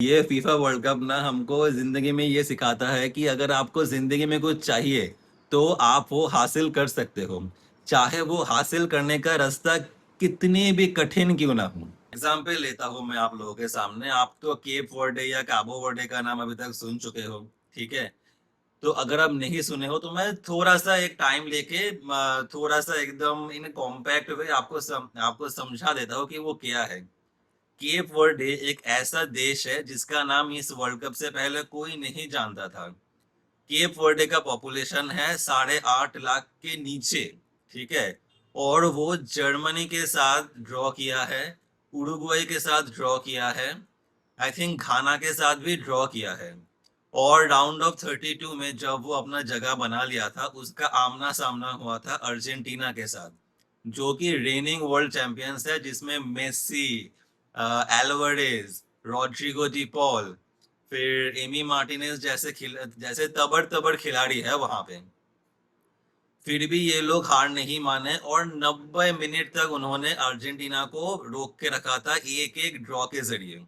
ये FIFA world cup ना हमको जिंदगी में ये सिखाता है कि अगर आपको जिंदगी में कुछ चाहिए तो आप वो हासिल कर सकते हो, चाहे वो हासिल करने का रास्ता कितनी भी कठिन क्यों ना हो। एग्जाम्पल लेता हूँ मैं आप लोगों के सामने। आप तो केप वर्डे या काबो वर्डे का नाम अभी तक सुन चुके हो, ठीक है। तो अगर आप नहीं सुने हो तो मैं थोड़ा सा एक टाइम लेके थोड़ा सा एकदम इन कॉम्पैक्ट वे आपको समझा देता हूँ कि वो क्या है। केप वर्डे एक ऐसा देश है जिसका नाम इस वर्ल्ड कप से पहले कोई नहीं जानता था। केप वर्डे का पॉपुलेशन है 8.5 लाख के नीचे, ठीक है। और वो जर्मनी के साथ ड्रॉ किया है, उरुग्वे के साथ ड्रॉ किया है, आई थिंक घाना के साथ भी ड्रॉ किया है। और राउंड ऑफ 32 में जब वो अपना जगह बना लिया था, उसका आमना सामना हुआ था अर्जेंटीना के साथ, जो कि रेनिंग वर्ल्ड चैंपियंस है, जिसमें Messi, Alvarez, Rodrigo de Paul, फिर एमी मार्टिनेज जैसे तबड़ तबड़ खिलाड़ी है वहां पे। फिर भी ये लोग हार नहीं माने और 90 मिनट तक उन्होंने अर्जेंटीना को रोक के रखा था, एक एक ड्रॉ के जरिए।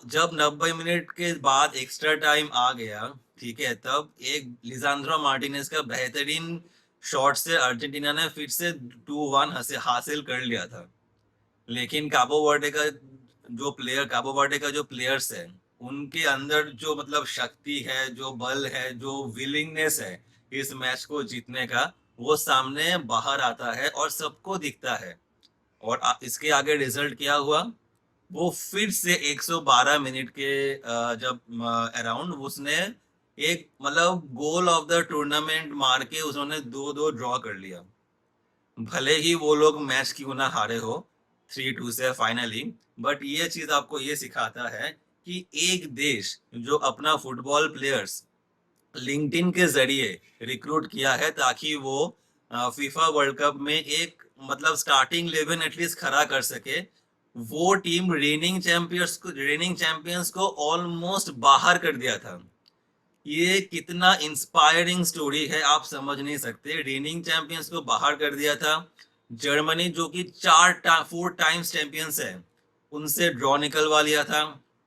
जब 90 मिनट के बाद एक्स्ट्रा टाइम आ गया, ठीक है, तब एक लिसांड्रो मार्टिनेज का बेहतरीन शॉट से अर्जेंटीना ने फिर से 2-1 हासिल कर लिया था। लेकिन काबो वर्डे का जो प्लेयर्स है, उनके अंदर जो मतलब शक्ति है, जो बल है, जो विलिंगनेस है इस मैच को जीतने का, वो सामने बाहर आता है और सबको दिखता है। और इसके आगे रिजल्ट क्या हुआ? वो फिर से 112 मिनट के जब अराउंड उसने एक मतलब गोल ऑफ द टूर्नामेंट मार के उसने 2-2 ड्रॉ कर लिया। भले ही वो लोग मैच क्यों ना हारे हो 3-2 से फाइनली, बट ये चीज आपको ये सिखाता है कि एक देश जो अपना फुटबॉल प्लेयर्स लिंक्डइन के जरिए रिक्रूट किया है ताकि वो फीफा वर्ल्ड कप में एक मतलब स्टार्टिंग 11 एटलीस्ट खड़ा कर सके, वो टीम रेनिंग चैंपियंस को ऑलमोस्ट बाहर कर दिया था। ये कितना इंस्पायरिंग स्टोरी है आप समझ नहीं सकते। रेनिंग चैंपियंस को बाहर कर दिया था। जर्मनी जो कि 4 टाइम्स चैंपियंस है, उनसे ड्रॉ निकलवा लिया था।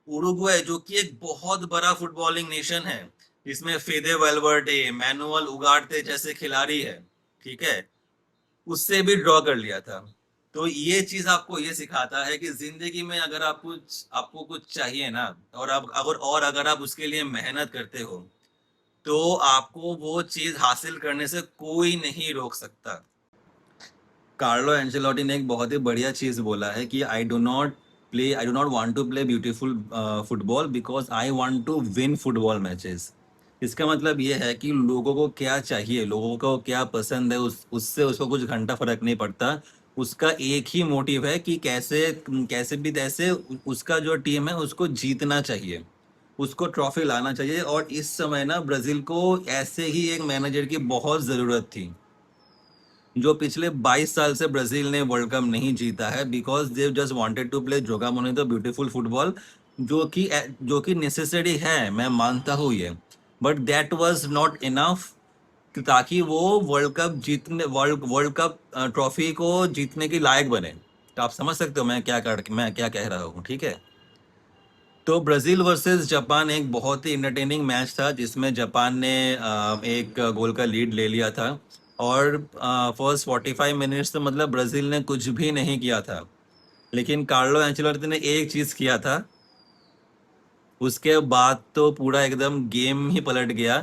उरुग्वे जो कि एक बहुत बड़ा फुटबॉलिंग नेशन है, जिसमें फेदे वेलवर्डे, मैनुअल उगार्ते जैसे खिलाड़ी है, ठीक है, उससे भी ड्रॉ कर लिया था। तो ये चीज आपको ये सिखाता है कि जिंदगी में अगर आपको कुछ चाहिए ना, और अगर आप उसके लिए मेहनत करते हो, तो आपको वो चीज हासिल करने से कोई नहीं रोक सकता। कार्लो एंcelotti ने एक बहुत ही बढ़िया चीज बोला है कि I do not want to play beautiful football because I want to win football matches. इसका मतलब ये है कि लोगों को क्या चाहिए, लोगों को क्या पसंद है, उससे उसको कुछ घंटा फर्क नहीं पड़ता। उसका एक ही मोटिव है कि कैसे कैसे भी तैसे उसका जो टीम है उसको जीतना चाहिए, उसको ट्रॉफी लाना चाहिए। और इस समय ना ब्राजील को ऐसे ही एक मैनेजर की बहुत ज़रूरत थी। जो पिछले 22 साल से ब्राजील ने वर्ल्ड कप नहीं जीता है because they just wanted to play जोगा मोनितो ब्यूटीफुल फुटबॉल, जो कि नेसेसरी है, मैं मानता हूँ ये। But that was not enough ताकि वो वर्ल्ड वर्ल्ड कप ट्रॉफी को जीतने की लायक बने। तो आप समझ सकते हो मैं क्या कह रहा हूँ, ठीक है। तो ब्राजील वर्सेस जापान एक बहुत ही इंटरटेनिंग मैच था, जिसमें जापान ने एक गोल का लीड ले लिया था। और फर्स्ट 45 मिनट्स तो मतलब ब्राजील ने कुछ भी नहीं किया था। लेकिन कार्लो एंचेलोटी ने एक चीज किया था, उसके बाद तो पूरा एकदम गेम ही पलट गया।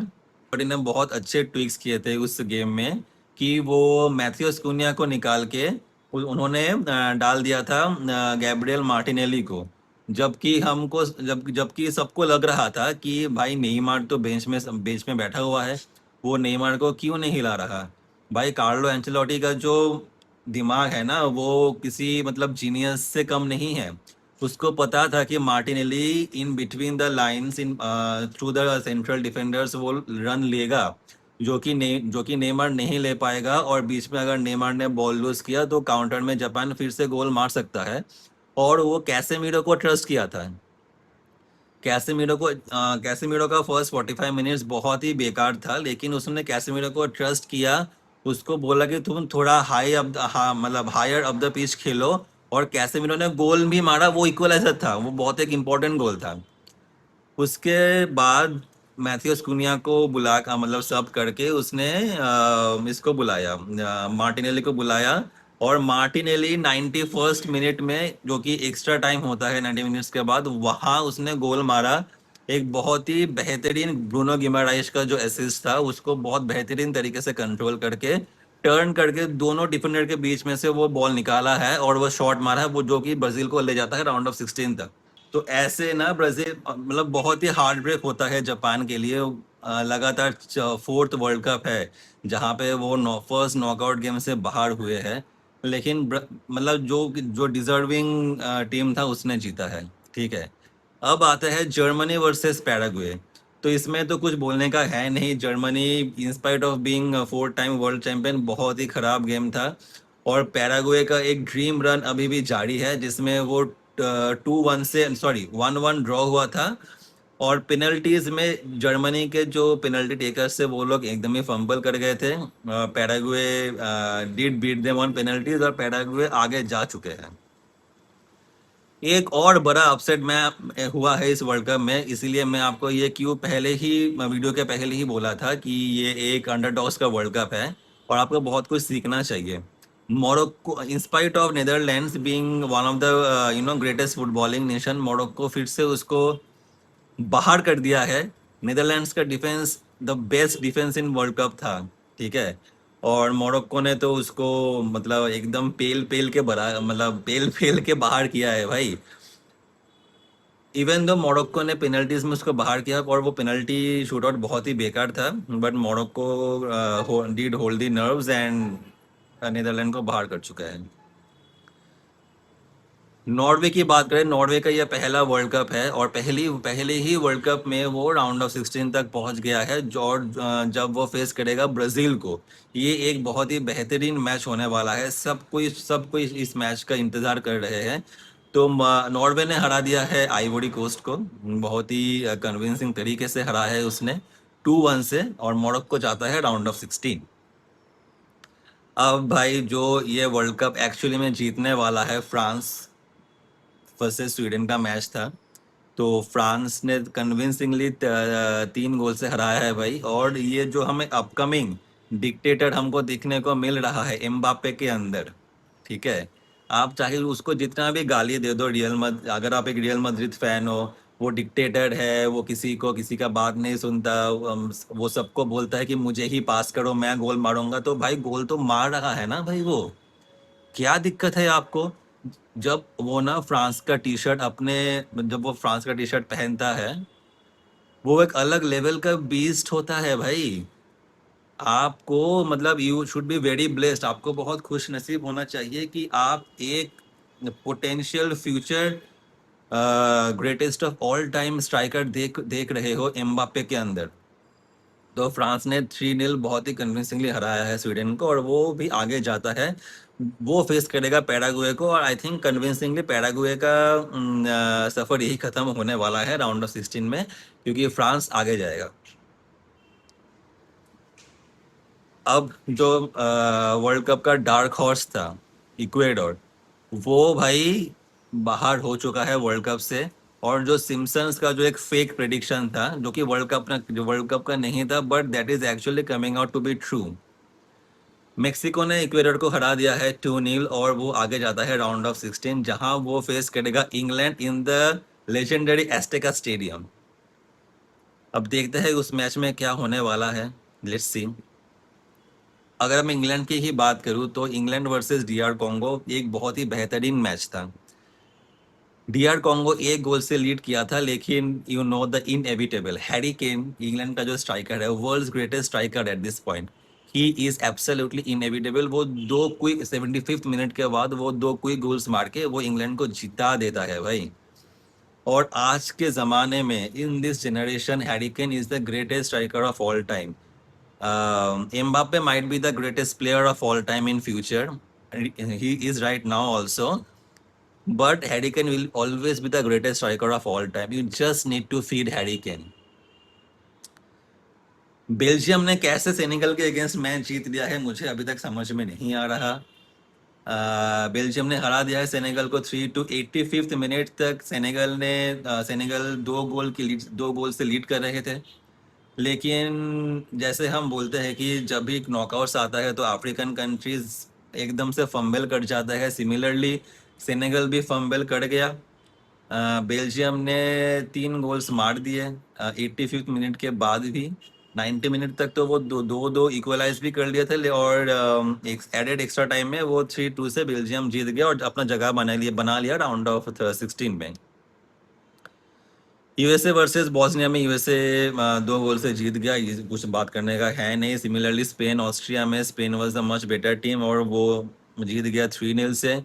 और इन्हें बहुत अच्छे ट्विक्स किए थे उस गेम में कि वो मैथ्यूस कुनिया को निकाल के उन्होंने डाल दिया था गैब्रियल मार्टिनेली को। जबकि सबको लग रहा था कि भाई नेइमार तो बेंच में बैठा हुआ है, वो नेइमार को क्यों नहीं हिला रहा। भाई कार्लो एंचेलोटी का जो दिमाग है ना, वो किसी मतलब जीनियस से कम नहीं है। उसको पता था कि Martinelli in between the lines in through the central defenders वो रन लेगा, जो कि नेमार नहीं ले पाएगा। और बीच में अगर नेमार ने बॉल लूज किया तो काउंटर में जापान फिर से गोल मार सकता है। और वो कैसेमीरो को ट्रस्ट किया था। कैसेमीरो का फर्स्ट 45 मिनट्स बहुत ही बेकार था, लेकिन उसने कैसेमीरो को ट्रस्ट किया। उसको बोला कि तुम थोड़ा मतलब हायर अप द पिच खेलो और कैसेमिरो ने गोल भी मारा, वो इक्वलाइजर था, वो बहुत एक इम्पोर्टेंट गोल था। उसके बाद मैथ्यूस कुनिया को मतलब सब करके उसने इसको बुलाया, मार्टिनेली को बुलाया। और मार्टिनेली 91st मिनट में, जो कि एक्स्ट्रा टाइम होता है 90 मिनट्स के बाद, वहाँ उसने गोल मारा। एक बहुत ही बेहतरीन ब्रूनो गिमाराइश का जो असिस्ट था, उसको बहुत बेहतरीन तरीके से कंट्रोल करके टर्न करके दोनों डिफेंडर के बीच में से वो बॉल निकाला है और वो शॉट मारा है, वो जो कि ब्राजील को ले जाता है राउंड ऑफ 16 तक। तो ऐसे ना ब्राजील मतलब बहुत ही हार्ड ब्रेक होता है जापान के लिए। लगातार फोर्थ वर्ल्ड कप है जहाँ पे वो फर्स्ट नॉकआउट गेम से बाहर हुए हैं। लेकिन मतलब जो डिजर्विंग टीम था उसने जीता है। ठीक है। अब आता है जर्मनी वर्सेस पैराग्वे। तो इसमें तो कुछ बोलने का है नहीं, Germany in spite of being 4 time world champion बहुत ही खराब गेम था। और पैराग्वे का एक ड्रीम रन अभी भी जारी है, जिसमें वो 2-1 से, सॉरी 1-1 ड्रॉ हुआ था। और पेनल्टीज में जर्मनी के जो पेनल्टी टेकर्स थे वो लोग एकदम ही फंबल कर गए थे। Paraguay did beat them on penalties और पैराग्वे आगे जा चुके हैं। एक और बड़ा अपसेट मैं हुआ है इस वर्ल्ड कप में, इसीलिए मैं आपको ये क्यों पहले ही वीडियो के पहले ही बोला था कि ये एक अंडरडॉग्स का वर्ल्ड कप है और आपको बहुत कुछ सीखना चाहिए। Morocco, in spite of Netherlands being one of the greatest footballing nation, Morocco फिर से उसको बाहर कर दिया है। नीदरलैंड्स का defence the best defence in world cup था। ठीक है। और मोरक्को ने तो उसको मतलब एकदम पेल पेल के बरा मतलब पेल पेल के बाहर किया है भाई। इवन दो मोरक्को ने पेनल्टीज में उसको बाहर किया और वो पेनल्टी शूटआउट बहुत ही बेकार था, but Morocco did hold the nerves and Netherland को बाहर कर चुका है। नॉर्वे की बात करें, नॉर्वे का यह पहला वर्ल्ड कप है और पहले ही वर्ल्ड कप में वो राउंड ऑफ 16 तक पहुंच गया है। और जब वो फेस करेगा ब्राज़ील को, ये एक बहुत ही बेहतरीन मैच होने वाला है। सब कोई इस मैच का इंतज़ार कर रहे हैं। तो नॉर्वे ने हरा दिया है आइवरी कोस्ट को, बहुत ही कन्विंसिंग तरीके से हरा है उसने 2-1 से, और मोरक्को जाता है राउंड ऑफ 16। अब भाई जो ये वर्ल्ड कप एक्चुअली में जीतने वाला है, फ्रांस वर्सेस स्वीडन का मैच था। तो फ्रांस ने कन्विंसिंगली 3 गोल से हराया है भाई। और ये जो हमें अपकमिंग डिक्टेटर हमको देखने को मिल रहा है एम्बापे के अंदर। ठीक है। आप चाहे उसको जितना भी गाली दे दो, अगर आप एक रियल मद्रिद फैन हो, वो डिक्टेटर है, वो किसी का बात नहीं सुनता, वो सबको बोलता है कि मुझे ही पास करो, मैं गोल मारूंगा। तो भाई गोल तो मार रहा है ना भाई वो, क्या दिक्कत है आपको? जब वो ना फ्रांस का टी शर्ट अपने जब वो फ्रांस का टी शर्ट पहनता है, वो एक अलग लेवल का बीस्ट होता है भाई। आपको मतलब you should be very blessed, आपको बहुत खुश नसीब होना चाहिए कि आप एक potential future greatest of all time striker देख देख रहे हो एम्बापे के अंदर। तो फ्रांस ने 3-0 बहुत ही कन्विंसिंगली हराया है स्वीडन को और वो भी आगे जाता है। वो फेस करेगा पैराग्वे को, और आई थिंक कन्विंसिंगली पैराग्वे का सफर यही खत्म होने वाला है राउंड ऑफ 16 में, क्योंकि फ्रांस आगे जाएगा। अब जो वर्ल्ड कप का डार्क हॉर्स था इक्वेडोर, वो भाई बाहर हो चुका है वर्ल्ड कप से। और जो सिम्पसन्स का जो एक फेक प्रेडिक्शन था, जो वर्ल्ड कप का नहीं था, but that is actually coming out to be true. Mexico ने इक्वेडर को हरा दिया है 2-0 और वो आगे जाता है राउंड ऑफ 16, जहां वो फेस करेगा England in the legendary Azteca stadium. अब देखते हैं उस मैच में क्या होने वाला है। Let's see. अगर मैं इंग्लैंड की ही बात करूं तो इंग्लैंड वर्सेस डीआर कॉन्गो एक बहुत ही बेहतरीन मैच था। डीआर कॉन्गो 1 गोल से लीड किया था, लेकिन you know the inevitable Harry Kane, England का जो स्ट्राइकर है, world's greatest striker at this point, he is absolutely inevitable. वो 75th मिनट के बाद वो 2 क्विक गोल्स मार के वो इंग्लैंड को जिता देता है भाई। और आज के ज़माने में in this generation Harry Kane is the greatest striker of all time. Mbappe might be the greatest player of all time in future. He is right now also. But Harry Kane will always be the greatest striker of all time. You just need to feed Harry Kane. Belgium ने कैसे Senegal के against match जीत लिया है, मुझे अभी तक समझ में नहीं आ रहा। बेल्जियम ने हरा दिया है सेनेगल को 3-2 85th मिनट तक। सेनेगल 2 गोल से लीड कर रहे थे। लेकिन जैसे हम बोलते हैं कि जब भी नॉकआउट्स आता है तो अफ्रीकन कंट्रीज एकदम से फंबल कर जाता है। सिमिलरली सेनेगल भी फंबल कर गया। बेल्जियम ने 3 गोल्स मार दिए 85th मिनट के बाद भी। 90 मिनट तक तो वो दो दो दो इक्वलाइज भी कर लिए थे, और एडेड एक्स्ट्रा टाइम में वो 3-2 से बेल्जियम जीत गया और अपना जगह बना लिया राउंड ऑफ 16 में। यूएसए वर्सेस बॉस्निया में यूएसए 2 गोल से जीत गया, ये कुछ बात करने का है नहीं। सिमिलरली स्पेन ऑस्ट्रिया में Spain was the much better team और वो जीत गया 3-0 से।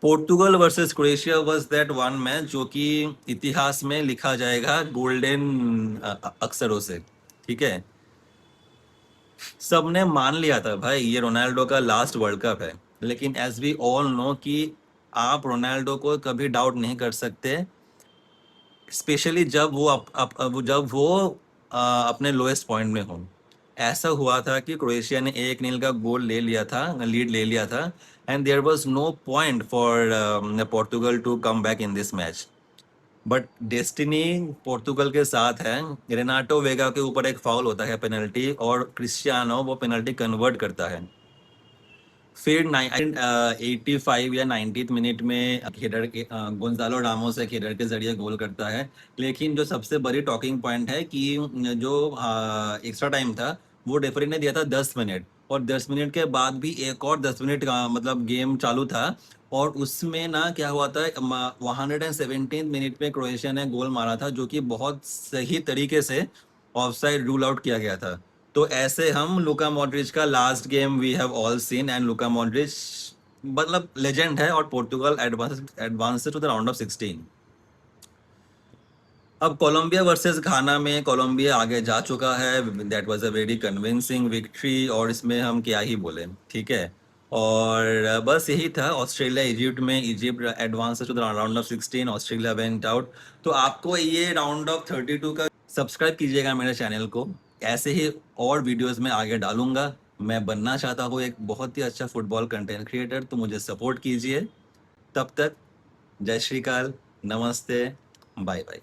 Portugal versus Croatia was that one match जो कि इतिहास में लिखा जाएगा गोल्डन अक्षरों से। ठीक है, सबने मान लिया था भाई ये रोनाल्डो का लास्ट वर्ल्ड कप है, लेकिन एज वी ऑल नो कि आप रोनाल्डो को कभी डाउट नहीं कर सकते, स्पेशली जब वो अपने लोएस्ट पॉइंट में हो। ऐसा हुआ था कि क्रोएशिया ने 1-0 का गोल ले लिया था, लीड ले लिया था, and there was no point for Portugal to come back in this match. But destiny Portugal के साथ है। रेनाटो वेगा के ऊपर एक फाउल होता है पेनल्टी, और क्रिस्टियानो वो पेनल्टी कन्वर्ट करता है। फिर 85 या 90th मिनट में गोंजालो रामोस एक हेडर के जरिए गोल करता है। लेकिन जो सबसे बड़ी टॉकिंग पॉइंट है कि जो एक्स्ट्रा टाइम था वो रेफरी ने दिया था 10 मिनट, और 10 मिनट के बाद भी एक और 10 मिनट का मतलब गेम चालू था, और उसमें ना क्या हुआ था 117th मिनट में क्रोएशिया ने गोल मारा था जो कि बहुत सही तरीके से ऑफसाइड रूल आउट किया गया था। तो ऐसे हम लुका मॉड्रिच का last game we have all seen, and Luka Modric मतलब लेजेंड है, और Portugal advance to the round of 16। अब कोलंबिया वर्सेस घाना में कोलंबिया आगे जा चुका है। That was a very convincing victory, और इसमें हम क्या ही बोले। ठीक है, और बस यही था। ऑस्ट्रेलिया इजिप्ट में Egypt advance to the round of 16, Australia went out. तो आपको ये राउंड ऑफ 32 का सब्सक्राइब कीजिएगा मेरे चैनल को, ऐसे ही और वीडियोस में आगे डालूंगा। मैं बनना चाहता हूँ एक बहुत ही अच्छा फुटबॉल कंटेंट क्रिएटर, तो मुझे सपोर्ट कीजिए। तब तक जय श्री काल, नमस्ते, बाय बाय।